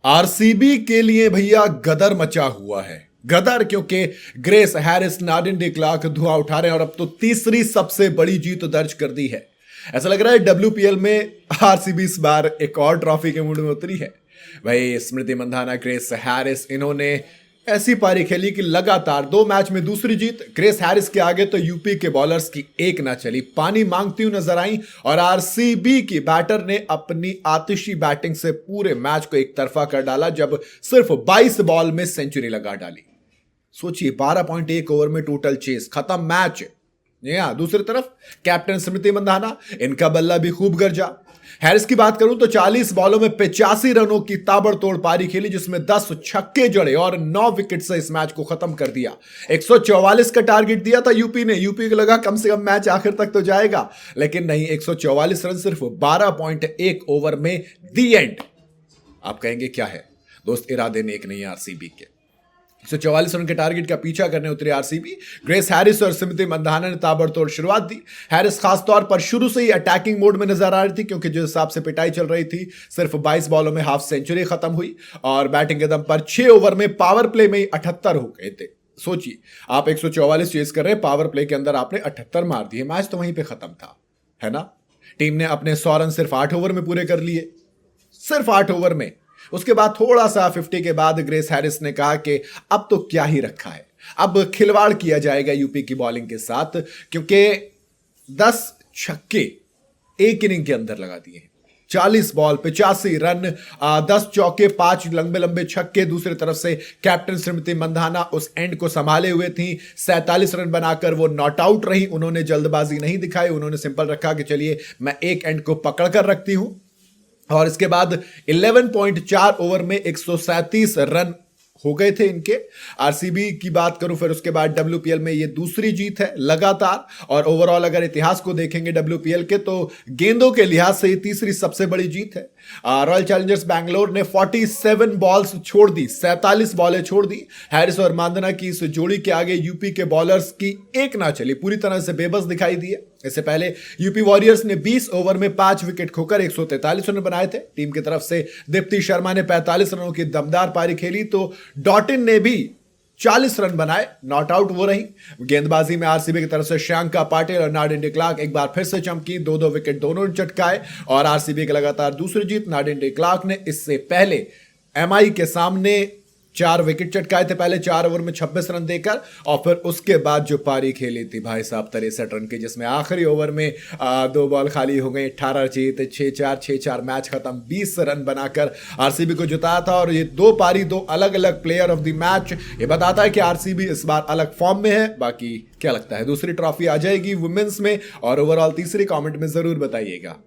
RCB के लिए भैया गदर मचा हुआ है। गदर क्योंकि ग्रेस हैरिस, नाडिन डी क्लार्क धुआं उठा रहे हैं और अब तो तीसरी सबसे बड़ी जीत दर्ज कर दी है। ऐसा लग रहा है डब्ल्यूपीएल में आरसीबी इस बार एक और ट्रॉफी के मूड में उतरी है। भाई स्मृति मंधाना, ग्रेस हैरिस, इन्होंने ऐसी पारी खेली कि लगातार 2 मैच में दूसरी जीत। ग्रेस हैरिस के आगे तो यूपी के बॉलर्स की एक ना चली, पानी मांगती हुई नजर आई और आरसीबी की बैटर ने अपनी आतिशी बैटिंग से पूरे मैच को एक तरफा कर डाला जब सिर्फ 22 बॉल में सेंचुरी लगा डाली। सोचिए 12.1 ओवर में टोटल चेस, खत्म मैच। दूसरी तरफ कैप्टन स्मृति मंधाना, इनका बल्ला भी खूब गरजा। हैरिस की बात करूं तो 40 बॉलों में 85 रनों की ताबड़तोड़ पारी खेली जिसमें 10 छक्के जड़े और 9 विकेट से इस मैच को खत्म कर दिया। 144 का टारगेट दिया था यूपी ने। यूपी को लगा कम से कम मैच आखिर तक तो जाएगा, लेकिन नहीं, 144 रन सिर्फ 12.1 ओवर में दी एंड। आप कहेंगे क्या है दोस्त, इरादे नेक नहीं है आरसीबी के। 144 रन के टारगेट का पीछा करने उतरे आरसीबी। ग्रेस हैरिस और स्मृति मंधाना ने ताबड़तोड़ शुरुआत दी। हैरिस खासतौर पर शुरू से ही अटैकिंग मोड में नजर आ रही थी क्योंकि जिस हिसाब से पिटाई चल रही थी, सिर्फ 22 बॉलों में हाफ सेंचुरी खत्म हुई और बैटिंग के दम पर 6 ओवर में पावर प्ले में ही 78 हो गए थे। सोचिए आप 144 चेस कर रहे हैं, पावर प्ले के अंदर आपने 78 मार दिए, मैच तो वहीं पर खत्म था, है ना। टीम ने अपने 100 रन सिर्फ 8 ओवर में पूरे कर लिए, सिर्फ 8 ओवर में। उसके बाद थोड़ा सा 50 के बाद ग्रेस हैरिस ने कहा कि अब तो क्या ही रखा है, अब खिलवाड़ किया जाएगा यूपी की बॉलिंग के साथ, क्योंकि 10 छक्के एक इनिंग के अंदर लगा दिए हैं। 40 बॉल 85 रन, 10 चौके, 5 लंबे लंबे छक्के। दूसरी तरफ से कैप्टन स्मृति मंधाना उस एंड को संभाले हुए थी। 47 रन बनाकर वो नॉट आउट रही। उन्होंने जल्दबाजी नहीं दिखाई, उन्होंने सिंपल रखा कि चलिए मैं एक एंड को पकड़ कर रखती हूं। और इसके बाद 11.4 ओवर में 137 रन हो गए थे इनके। आरसीबी की बात करूं फिर उसके बाद डब्ल्यूपीएल में ये दूसरी जीत है लगातार। और ओवरऑल अगर इतिहास को देखेंगे डब्ल्यूपीएल के तो गेंदों के लिहाज से ये तीसरी सबसे बड़ी जीत है। रॉयल चैलेंजर्स बैंगलोर ने 47 बॉल्स छोड़ दी, 47 बॉलें छोड़ दी। हैरिस और मंधाना की इस जोड़ी के आगे यूपी के बॉलर्स की एक ना चली, पूरी तरह से बेबस दिखाई दिए। इससे पहले यूपी वॉरियर्स ने 20 ओवर में 5 विकेट खोकर 143 रन बनाए थे। टीम की तरफ से दीप्ति शर्मा ने 45 रनों की दमदार पारी खेली तो डॉटिन ने भी 40 रन बनाए, नॉट आउट वो रही। गेंदबाजी में आरसीबी की तरफ से श्यांका पाटिल और नाडिन डी क्लार्क एक बार फिर से चमकी, 2-2 विकेट दोनों ने चटकाए और आरसीबी की लगातार दूसरी जीत। नाडिन डी क्लार्क ने इससे पहले एमआई के सामने 4 विकेट चटकाए थे पहले 4 ओवर में 26 रन देकर, और फिर उसके बाद जो पारी खेली थी भाई साहब 63 रन की, जिसमें आखिरी ओवर में 2 बॉल खाली हो गई, 18 जीत, 6-4 मैच खत्म, 20 रन बनाकर आरसीबी को जिताया था। और ये 2 पारी 2 अलग अलग प्लेयर ऑफ द मैच, ये बताता है कि आरसीबी इस बार अलग फॉर्म में है। बाकी क्या लगता है, दूसरी ट्रॉफी आ जाएगी वुमेन्स में और ओवरऑल तीसरी? कमेंट में जरूर बताइएगा।